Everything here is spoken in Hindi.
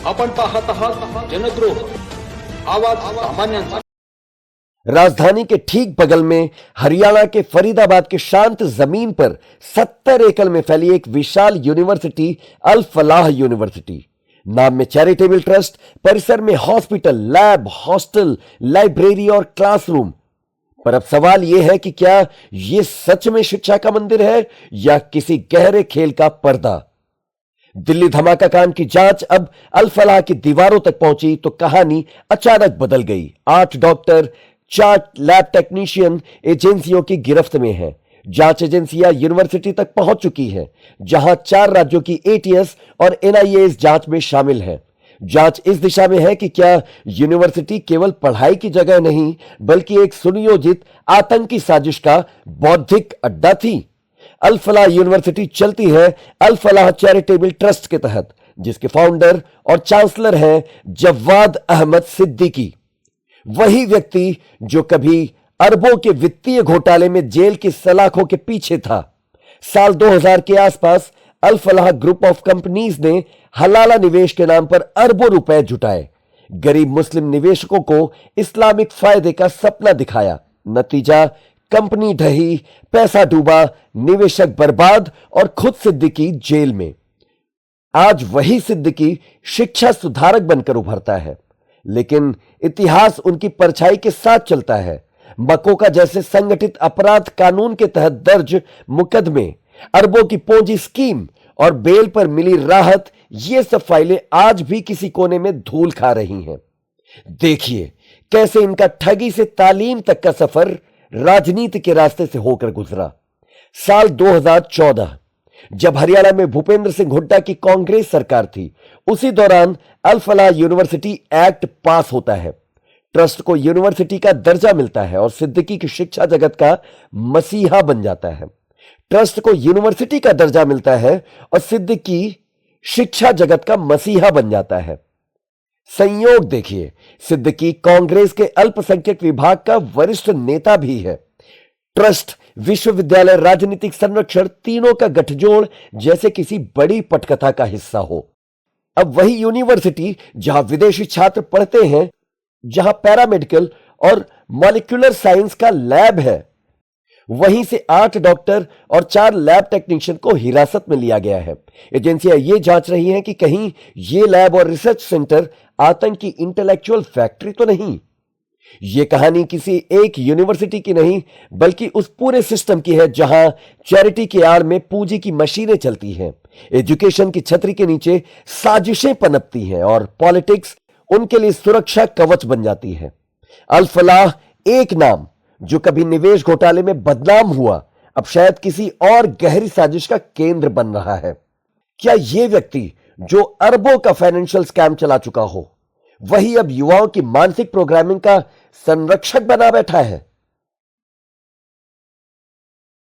आपण पाहत आहात जनद्रोह आवाज सामान्यांचा। राजधानी के ठीक बगल में हरियाणा के फरीदाबाद के शांत जमीन पर 70 एकड़ में फैली एक विशाल यूनिवर्सिटी अल फलाह यूनिवर्सिटी। नाम में चैरिटेबल ट्रस्ट, परिसर में हॉस्पिटल, लैब, हॉस्टल, लाइब्रेरी और क्लासरूम। पर अब सवाल यह है कि क्या यह सच में शिक्षा का मंदिर है या किसी गहरे खेल का पर्दा। दिल्ली धमाका कांड की जांच अब अल फलाह की दीवारों तक पहुंची तो कहानी अचानक बदल गई। 8 डॉक्टर, 4 लैब टेक्नीशियन एजेंसियों की गिरफ्त में हैं। जांच एजेंसियां यूनिवर्सिटी तक पहुंच चुकी हैं, जहां 4 राज्यों की एटीएस और एनआईए इस जांच में शामिल है। जांच इस दिशा में है कि क्या यूनिवर्सिटी केवल पढ़ाई की जगह नहीं बल्कि एक सुनियोजित आतंकी साजिश का बौद्धिक अड्डा थी। अल फलाह यूनिवर्सिटी चलती है अल फलाह चैरिटेबल ट्रस्ट के तहत, जिसके फाउंडर और चांसलर हैं जवाद अहमद सिद्दीकी, वही व्यक्ति जो कभी अरबों के वित्तीय घोटाले में जेल की सलाखों के पीछे था। साल 2000 के आसपास अल फलाह ग्रुप ऑफ कंपनीज ने हलाला निवेश के नाम पर अरबों रुपए जुटाए, गरीब मुस्लिम निवेशकों को इस्लामिक फायदे का सपना दिखाया। नतीजा, कंपनी ढही, पैसा डूबा, निवेशक बर्बाद और खुद सिद्दीकी जेल में। आज वही सिद्दीकी शिक्षा सुधारक बनकर उभरता है, लेकिन इतिहास उनकी परछाई के साथ चलता है। मकोका जैसे संगठित अपराध कानून के तहत दर्ज मुकदमे, अरबों की पूंजी स्कीम और बेल पर मिली राहत, ये सब फाइलें आज भी किसी कोने में धूल खा रही हैं। देखिए कैसे इनका ठगी से तालीम तक का सफर राजनीति के रास्ते से होकर गुजरा। साल 2014 जब हरियाणा में भूपेंद्र सिंह हुड्डा की कांग्रेस सरकार थी, उसी दौरान अल फलाह यूनिवर्सिटी एक्ट पास होता है। ट्रस्ट को यूनिवर्सिटी का दर्जा मिलता है और सिद्दीकी की शिक्षा जगत का मसीहा बन जाता है। ट्रस्ट को यूनिवर्सिटी का दर्जा मिलता है और सिद्दीकी शिक्षा जगत का मसीहा बन जाता है। संयोग देखिए, सिद्दीकी कांग्रेस के अल्पसंख्यक विभाग का वरिष्ठ नेता भी है। ट्रस्ट, विश्वविद्यालय, राजनीतिक संरक्षण, तीनों का गठजोड़ जैसे किसी बड़ी पटकथा का हिस्सा हो। अब वही यूनिवर्सिटी जहां विदेशी छात्र पढ़ते हैं, जहां पैरामेडिकल और मॉलिक्यूलर साइंस का लैब है, वहीं से 8 डॉक्टर और 4 लैब टेक्नीशियन को हिरासत में लिया गया है। एजेंसियां यह जांच रही हैं कि कहीं यह लैब और रिसर्च सेंटर आतंकी इंटेलेक्चुअल फैक्ट्री तो नहीं। यह कहानी किसी एक यूनिवर्सिटी की नहीं बल्कि उस पूरे सिस्टम की है जहां चैरिटी की आड़ में पूंजी की मशीनें चलती हैं, एजुकेशन की छतरी के नीचे साजिशें पनपती हैं और पॉलिटिक्स उनके लिए सुरक्षा कवच बन जाती है। अल फलाह, एक नाम जो कभी निवेश घोटाले में बदनाम हुआ, अब शायद किसी और गहरी साजिश का केंद्र बन रहा है। क्या यह व्यक्ति जो अरबों का फाइनेंशियल स्कैम चला चुका हो, वही अब युवाओं की मानसिक प्रोग्रामिंग का संरक्षक बना बैठा है?